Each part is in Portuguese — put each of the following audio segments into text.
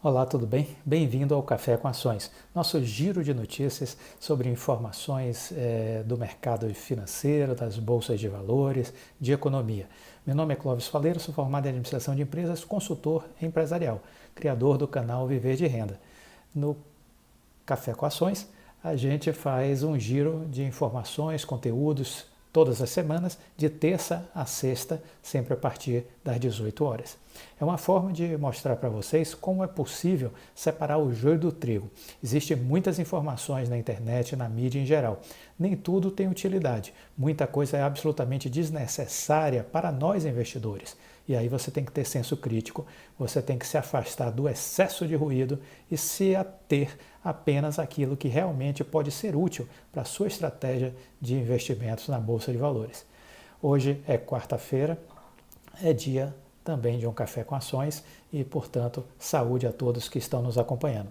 Olá, tudo bem? Bem-vindo ao Café com Ações, nosso giro de notícias sobre informações do mercado financeiro, das bolsas de valores, de economia. Meu nome é Clóvis Faleiro, sou formado em administração de empresas, consultor empresarial, criador do canal Viver de Renda. No Café com Ações, a gente faz um giro de informações, conteúdos, todas as semanas, de terça a sexta, sempre a partir das 18 horas. É uma forma de mostrar para vocês como é possível separar o joio do trigo. Existem muitas informações na internet, na mídia em geral. Nem tudo tem utilidade. Muita coisa é absolutamente desnecessária para nós investidores. E aí você tem que ter senso crítico, você tem que se afastar do excesso de ruído e se ater apenas àquilo que realmente pode ser útil para a sua estratégia de investimentos na Bolsa de Valores. Hoje é quarta-feira, é dia também de um café com ações e, portanto, saúde a todos que estão nos acompanhando.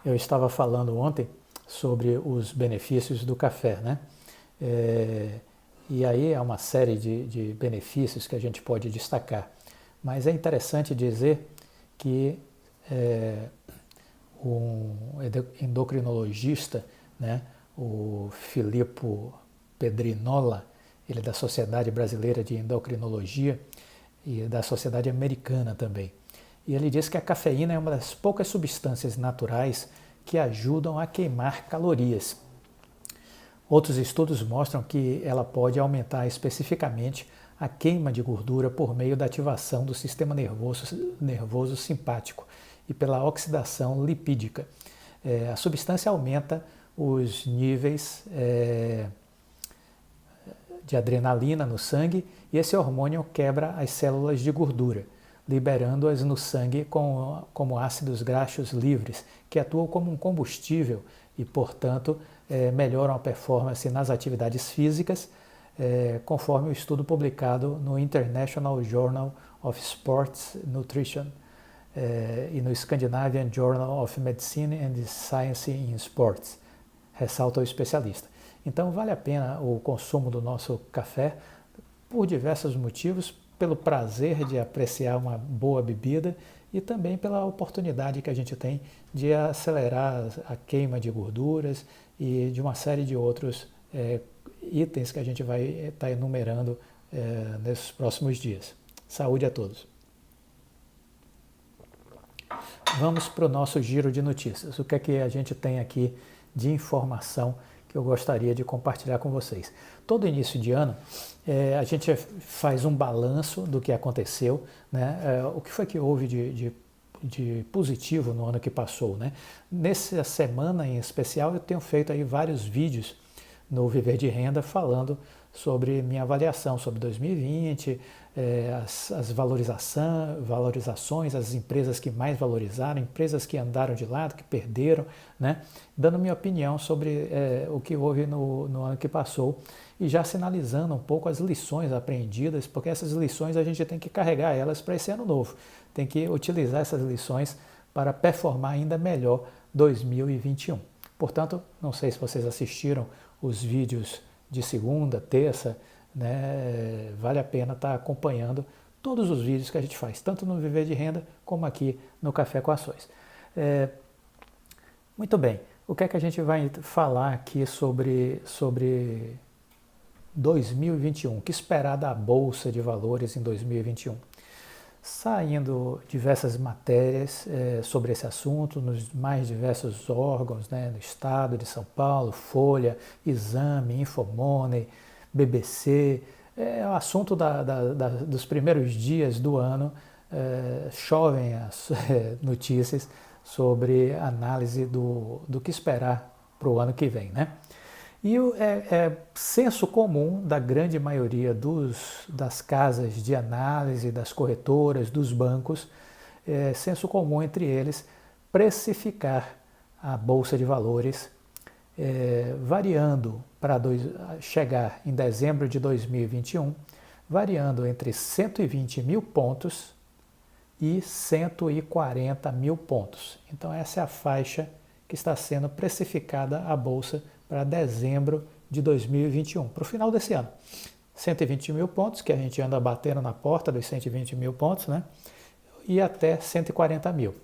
Eu estava falando ontem sobre os benefícios do café, né? E aí é uma série de benefícios que a gente pode destacar. Mas é interessante dizer que um endocrinologista, né, o Filippo Pedrinola, ele é da Sociedade Brasileira de Endocrinologia e da Sociedade Americana também. E ele diz que a cafeína é uma das poucas substâncias naturais que ajudam a queimar calorias. Outros estudos mostram que ela pode aumentar especificamente a queima de gordura por meio da ativação do sistema nervoso simpático e pela oxidação lipídica. A substância aumenta os níveis de adrenalina no sangue e esse hormônio quebra as células de gordura, liberando-as no sangue como ácidos graxos livres, que atuam como um combustível e, portanto, melhoram a performance nas atividades físicas, conforme o estudo publicado no International Journal of Sports Nutrition e no Scandinavian Journal of Medicine and Science in Sports, ressalta o especialista. Então vale a pena o consumo do nosso café por diversos motivos, pelo prazer de apreciar uma boa bebida e também pela oportunidade que a gente tem de acelerar a queima de gorduras e de uma série de outros itens que a gente vai estar enumerando nesses próximos dias. Saúde a todos! Vamos para o nosso giro de notícias. O que é que a gente tem aqui de informação que eu gostaria de compartilhar com vocês? Todo início de ano, a gente faz um balanço do que aconteceu, né? O que foi que houve de positivo no ano que passou, né? Nessa semana em especial, eu tenho feito aí vários vídeos no Viver de Renda falando sobre minha avaliação sobre 2020, as valorizações, as empresas que mais valorizaram, empresas que andaram de lado, que perderam, né? Dando minha opinião sobre o que houve no ano que passou e já sinalizando um pouco as lições aprendidas, porque essas lições a gente tem que carregar elas para esse ano novo, tem que utilizar essas lições para performar ainda melhor 2021. Portanto, não sei se vocês assistiram os vídeos de segunda, terça, né? Vale a pena estar acompanhando todos os vídeos que a gente faz, tanto no Viver de Renda como aqui no Café com Ações. Muito bem, o que é que a gente vai falar aqui sobre 2021? O que esperar da Bolsa de Valores em 2021? Saindo diversas matérias sobre esse assunto nos mais diversos órgãos, né, no Estado de São Paulo, Folha, Exame, Infomoney, BBC. O assunto dos primeiros dias do ano, chovem as notícias sobre análise do que esperar para o ano que vem, né? E senso comum da grande maioria das casas de análise, das corretoras, dos bancos, senso comum entre eles, precificar a Bolsa de Valores, variando para chegar em dezembro de 2021, variando entre 120 mil pontos e 140 mil pontos. Então essa é a faixa que está sendo precificada a Bolsa para dezembro de 2021, para o final desse ano. 120 mil pontos, que a gente anda batendo na porta dos 120 mil pontos, né? E até 140 mil.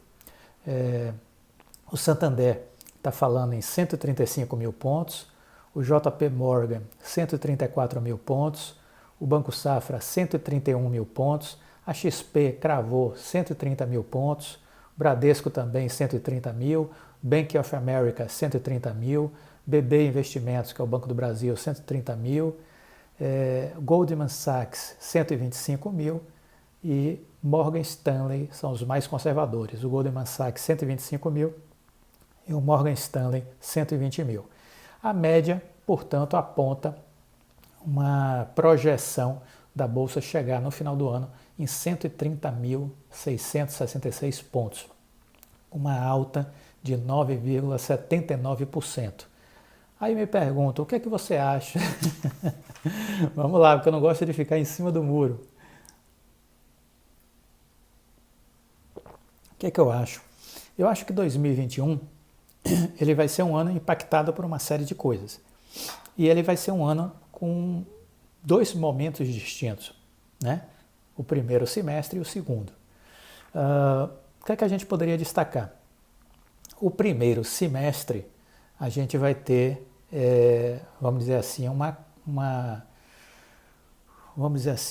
O Santander está falando em 135 mil pontos, o JP Morgan 134 mil pontos, o Banco Safra 131 mil pontos, a XP cravou 130 mil pontos, o Bradesco também 130 mil, Bank of America 130 mil, BB Investimentos, que é o Banco do Brasil, 130 mil, Goldman Sachs 125 mil e Morgan Stanley são os mais conservadores. O Goldman Sachs 125 mil e o Morgan Stanley 120 mil. A média, portanto, aponta uma projeção da Bolsa chegar no final do ano em 130.666 pontos, uma alta de 9,79%. Aí me pergunto, o que é que você acha? Vamos lá, porque eu não gosto de ficar em cima do muro. O que é que eu acho? Eu acho que 2021 ele vai ser um ano impactado por uma série de coisas. E ele vai ser um ano com dois momentos distintos, né? O primeiro semestre e o segundo. O que é que a gente poderia destacar? O primeiro semestre a gente vai ter, vamos dizer assim,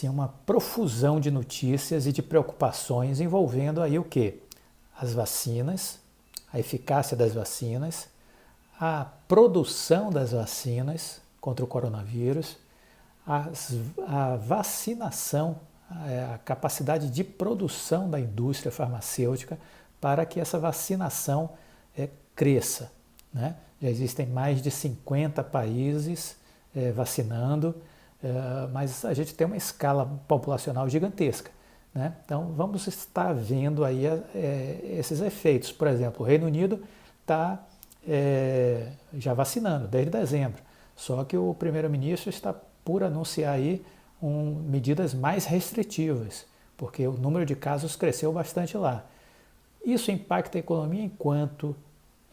uma profusão de notícias e de preocupações envolvendo aí o quê? As vacinas, a eficácia das vacinas, a produção das vacinas contra o coronavírus, a vacinação, a capacidade de produção da indústria farmacêutica para que essa vacinação cresça, né? Já existem mais de 50 países vacinando, mas a gente tem uma escala populacional gigantesca, né? Então vamos estar vendo aí esses efeitos. Por exemplo, o Reino Unido está já vacinando desde dezembro, só que o primeiro-ministro está por anunciar aí medidas mais restritivas, porque o número de casos cresceu bastante lá. Isso impacta a economia enquanto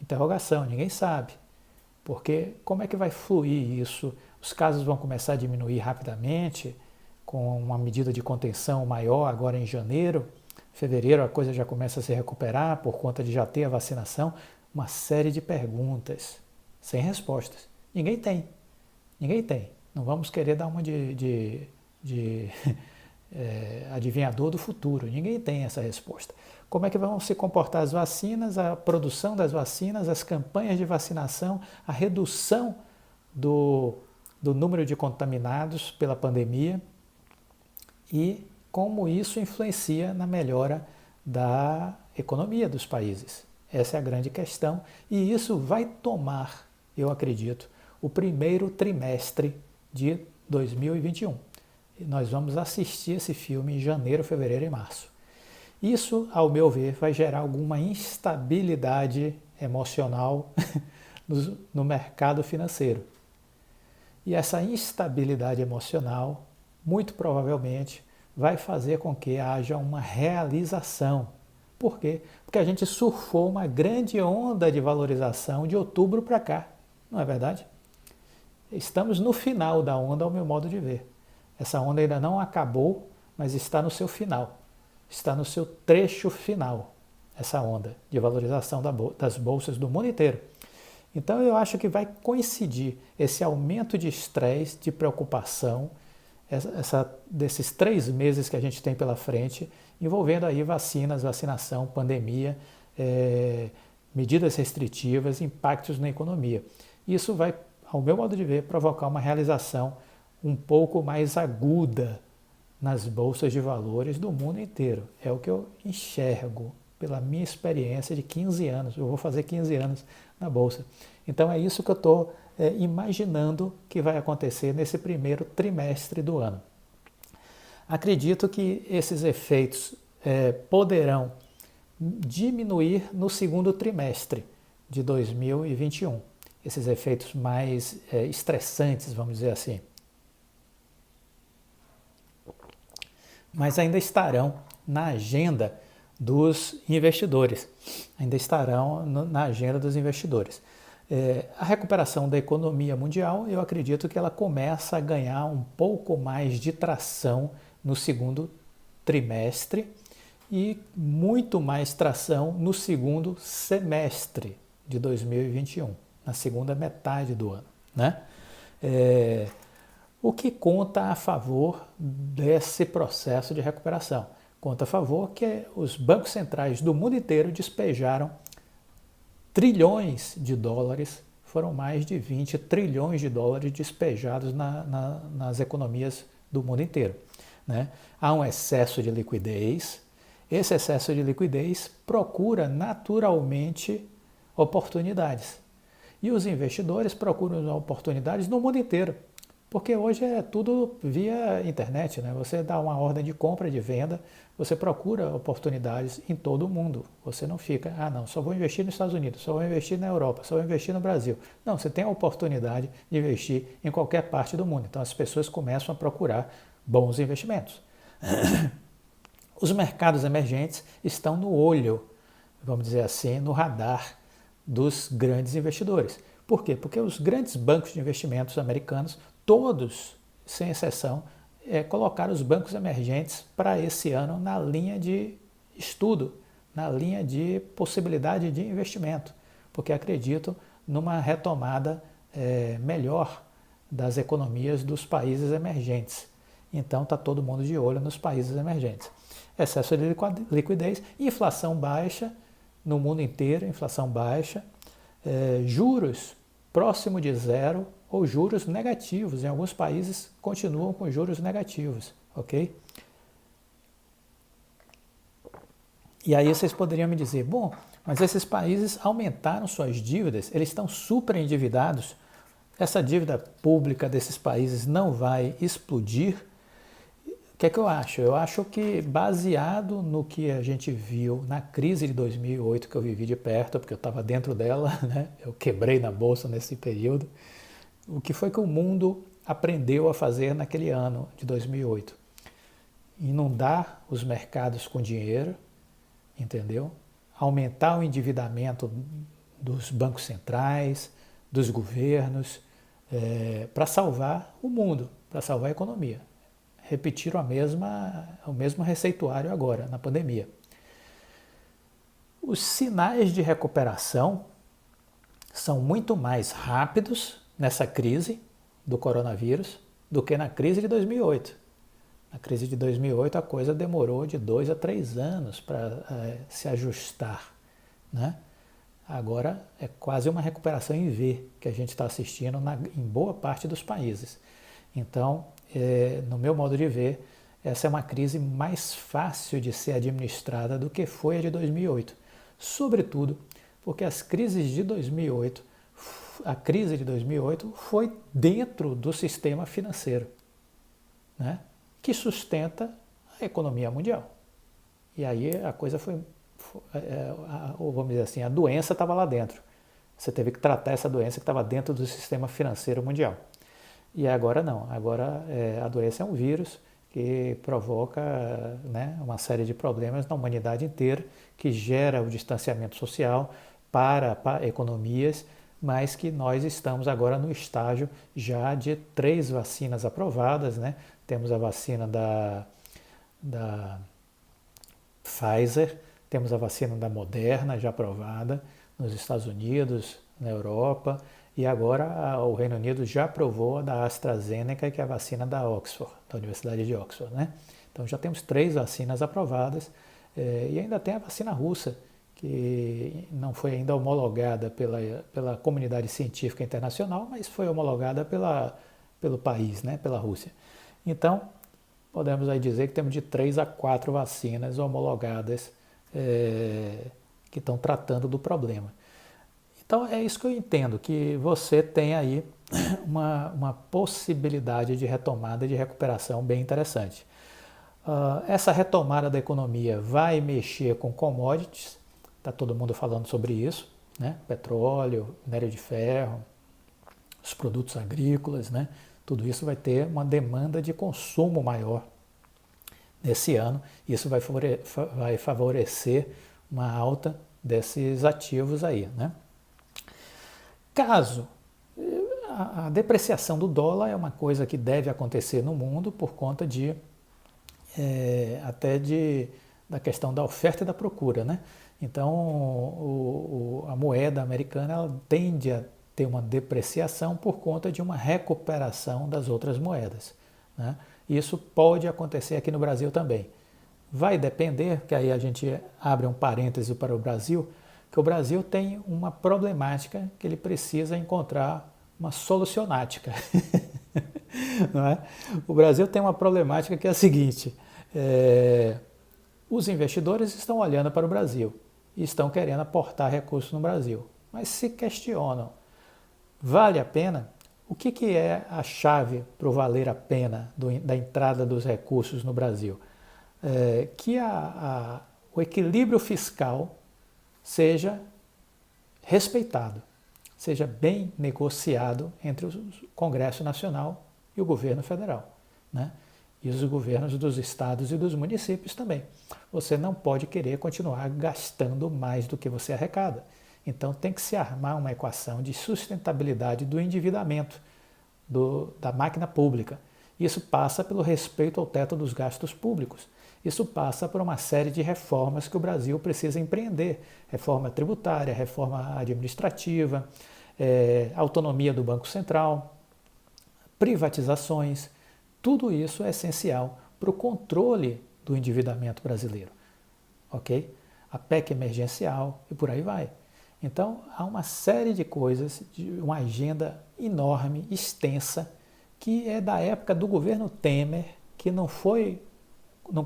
interrogação, ninguém sabe. Porque como é que vai fluir isso? Os casos vão começar a diminuir rapidamente, com uma medida de contenção maior agora em janeiro. Fevereiro a coisa já começa a se recuperar por conta de já ter a vacinação. Uma série de perguntas sem respostas. Ninguém tem. Não vamos querer dar uma de adivinhador do futuro. Ninguém tem essa resposta. Como é que vão se comportar as vacinas, a produção das vacinas, as campanhas de vacinação, a redução do número de contaminados pela pandemia e como isso influencia na melhora da economia dos países. Essa é a grande questão e isso vai tomar, eu acredito, o primeiro trimestre de 2021. E nós vamos assistir esse filme em janeiro, fevereiro e março. Isso, ao meu ver, vai gerar alguma instabilidade emocional no mercado financeiro. E essa instabilidade emocional, muito provavelmente, vai fazer com que haja uma realização. Por quê? Porque a gente surfou uma grande onda de valorização de outubro para cá, não é verdade? Estamos no final da onda, ao meu modo de ver. Essa onda ainda não acabou, mas está no seu final. Está no seu trecho final, essa onda de valorização das bolsas do mundo inteiro. Então eu acho que vai coincidir esse aumento de estresse, de preocupação, desses 3 meses que a gente tem pela frente, envolvendo aí vacinas, vacinação, pandemia, medidas restritivas, impactos na economia. Isso vai, ao meu modo de ver, provocar uma realização um pouco mais aguda nas bolsas de valores do mundo inteiro. É o que eu enxergo pela minha experiência de 15 anos. Eu vou fazer 15 anos na bolsa. Então é isso que eu estou imaginando que vai acontecer nesse primeiro trimestre do ano. Acredito que esses efeitos poderão diminuir no segundo trimestre de 2021. Esses efeitos mais estressantes, vamos dizer assim. Mas ainda estarão na agenda dos investidores. A recuperação da economia mundial, eu acredito que ela começa a ganhar um pouco mais de tração no segundo trimestre e muito mais tração no segundo semestre de 2021, na segunda metade do ano, né? O que conta a favor desse processo de recuperação? Conta a favor que os bancos centrais do mundo inteiro despejaram trilhões de dólares, foram mais de 20 trilhões de dólares despejados nas economias do mundo inteiro, né? Há um excesso de liquidez. Esse excesso de liquidez procura naturalmente oportunidades. E os investidores procuram oportunidades no mundo inteiro, porque hoje é tudo via internet, né? Você dá uma ordem de compra, de venda, você procura oportunidades em todo o mundo. Você não fica, não, só vou investir nos Estados Unidos, só vou investir na Europa, só vou investir no Brasil. Não, você tem a oportunidade de investir em qualquer parte do mundo. Então as pessoas começam a procurar bons investimentos. Os mercados emergentes estão no olho, vamos dizer assim, no radar dos grandes investidores. Por quê? Porque os grandes bancos de investimentos americanos, todos, sem exceção, colocaram os bancos emergentes para esse ano na linha de estudo, na linha de possibilidade de investimento, porque acreditam numa retomada melhor das economias dos países emergentes. Então está todo mundo de olho nos países emergentes. Excesso de liquidez, inflação baixa no mundo inteiro, inflação baixa, juros próximo de zero ou juros negativos. Em alguns países continuam com juros negativos, ok? E aí vocês poderiam me dizer, bom, mas esses países aumentaram suas dívidas, eles estão super endividados, essa dívida pública desses países não vai explodir? O que é que eu acho? Eu acho que, baseado no que a gente viu na crise de 2008, que eu vivi de perto, porque eu estava dentro dela, né? Eu quebrei na bolsa nesse período, o que foi que o mundo aprendeu a fazer naquele ano de 2008? Inundar os mercados com dinheiro, entendeu? Aumentar o endividamento dos bancos centrais, dos governos, para salvar o mundo, para salvar a economia. Repetiram o mesmo receituário agora, na pandemia. Os sinais de recuperação são muito mais rápidos nessa crise do coronavírus do que na crise de 2008. Na crise de 2008 a coisa demorou de 2 a 3 anos para se ajustar, né? Agora é quase uma recuperação em V que a gente está assistindo em boa parte dos países. Então, no meu modo de ver, essa é uma crise mais fácil de ser administrada do que foi a de 2008. Sobretudo porque a crise de 2008 foi dentro do sistema financeiro, né, que sustenta a economia mundial. E aí a coisa vamos dizer assim, a doença estava lá dentro. Você teve que tratar essa doença que estava dentro do sistema financeiro mundial. E agora não, agora a doença é um vírus que provoca, né, uma série de problemas na humanidade inteira, que gera o distanciamento social para economias, mas que nós estamos agora no estágio já de 3 vacinas aprovadas, né? Temos a vacina da Pfizer, temos a vacina da Moderna já aprovada nos Estados Unidos, na Europa, e agora o Reino Unido já aprovou a da AstraZeneca, que é a vacina da Oxford, da Universidade de Oxford, né? Então já temos 3 vacinas aprovadas, e ainda tem a vacina russa, que não foi ainda homologada pela comunidade científica internacional, mas foi homologada pelo país, né? Pela Rússia. Então, podemos aí dizer que temos de 3 a 4 vacinas homologadas que estão tratando do problema. Então é isso que eu entendo, que você tem aí uma possibilidade de retomada, de recuperação bem interessante. Essa retomada da economia vai mexer com commodities, está todo mundo falando sobre isso, né? Petróleo, minério de ferro, os produtos agrícolas, né? Tudo isso vai ter uma demanda de consumo maior nesse ano. Isso vai favorecer uma alta desses ativos aí, né? Caso a depreciação do dólar é uma coisa que deve acontecer no mundo por conta da questão da oferta e da procura, né? Então, a moeda americana ela tende a ter uma depreciação por conta de uma recuperação das outras moedas, né? Isso pode acontecer aqui no Brasil também. Vai depender, que aí a gente abre um parêntese para o Brasil, que o Brasil tem uma problemática que ele precisa encontrar uma solucionática. Não é? O Brasil tem uma problemática que é a seguinte: os investidores estão olhando para o Brasil e estão querendo aportar recursos no Brasil, mas se questionam, vale a pena? O que é a chave para o valer a pena da entrada dos recursos no Brasil? Que o equilíbrio fiscal seja respeitado, seja bem negociado entre o Congresso Nacional e o governo federal, né? E os governos dos estados e dos municípios também. Você não pode querer continuar gastando mais do que você arrecada. Então tem que se armar uma equação de sustentabilidade do endividamento da máquina pública. Isso passa pelo respeito ao teto dos gastos públicos. Isso passa por uma série de reformas que o Brasil precisa empreender. Reforma tributária, reforma administrativa, autonomia do Banco Central, privatizações. Tudo isso é essencial para o controle do endividamento brasileiro. Ok? A PEC emergencial e por aí vai. Então, há uma série de coisas, uma agenda enorme, extensa, que é da época do governo Temer, que não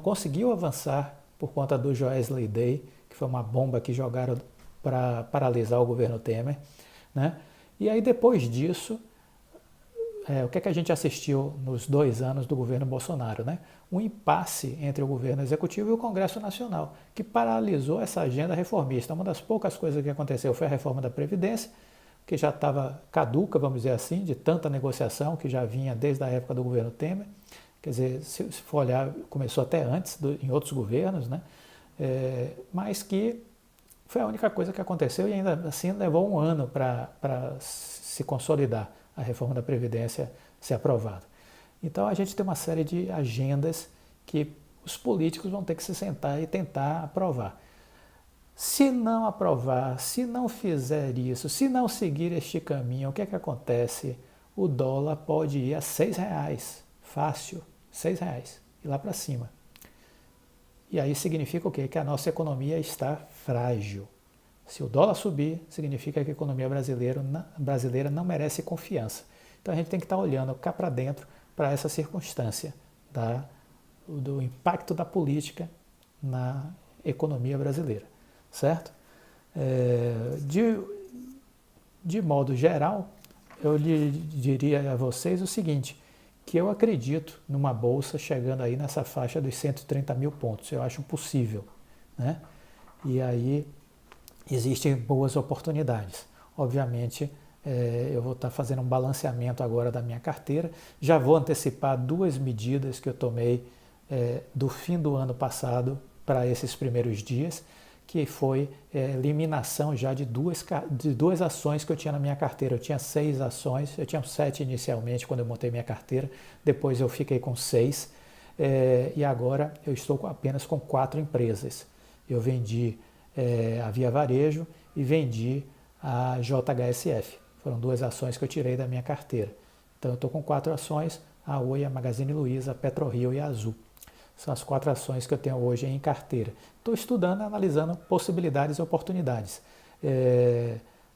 conseguiu avançar por conta do Joesley Day, que foi uma bomba que jogaram para paralisar o governo Temer, né? E aí, depois disso, o que é que a gente assistiu nos 2 anos do governo Bolsonaro, né? Um impasse entre o governo executivo e o Congresso Nacional, que paralisou essa agenda reformista. Uma das poucas coisas que aconteceu foi a reforma da Previdência, que já estava caduca, vamos dizer assim, de tanta negociação que já vinha desde a época do governo Temer. Quer dizer, se for olhar, começou até antes, em outros governos, né? Mas que foi a única coisa que aconteceu e ainda assim levou 1 ano para se consolidar a reforma da Previdência ser aprovada. Então a gente tem uma série de agendas que os políticos vão ter que se sentar e tentar aprovar. Se não aprovar, se não fizer isso, se não seguir este caminho, o que é que acontece? O dólar pode ir a R$6, fácil, R$6, e lá para cima. E aí significa o quê? Que a nossa economia está frágil. Se o dólar subir, significa que a economia brasileira não merece confiança. Então a gente tem que estar olhando cá para dentro para essa circunstância do impacto da política na economia brasileira, certo? De modo geral, eu lhe diria a vocês o seguinte, que eu acredito numa bolsa chegando aí nessa faixa dos 130 mil pontos. Eu acho possível, né? E aí existem boas oportunidades. Obviamente, eu vou estar fazendo um balanceamento agora da minha carteira. Já vou antecipar 2 medidas que eu tomei do fim do ano passado para esses primeiros dias, que foi eliminação já de duas ações que eu tinha na minha carteira. Eu tinha 6 ações, eu tinha 7 inicialmente quando eu montei minha carteira, depois eu fiquei com 6, e agora eu estou apenas com 4 empresas. Eu vendi a Via Varejo e vendi a JHSF. Foram 2 ações que eu tirei da minha carteira. Então eu estou com 4 ações, a Oi, a Magazine Luiza, a PetroRio e a Azul. São as 4 ações que eu tenho hoje em carteira. Estou estudando, analisando possibilidades e oportunidades.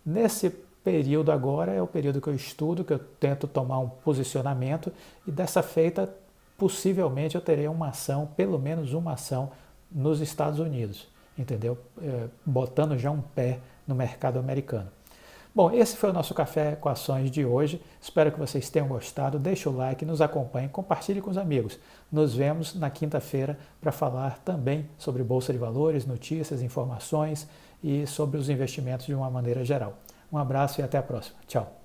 Nesse período agora é o período que eu estudo, que eu tento tomar um posicionamento e dessa feita, possivelmente eu terei uma ação, pelo menos uma ação nos Estados Unidos, entendeu? Botando já um pé no mercado americano. Bom, esse foi o nosso Café com Ações de hoje. Espero que vocês tenham gostado. Deixe o like, nos acompanhe, compartilhe com os amigos. Nos vemos na quinta-feira para falar também sobre Bolsa de Valores, notícias, informações e sobre os investimentos de uma maneira geral. Um abraço e até a próxima. Tchau.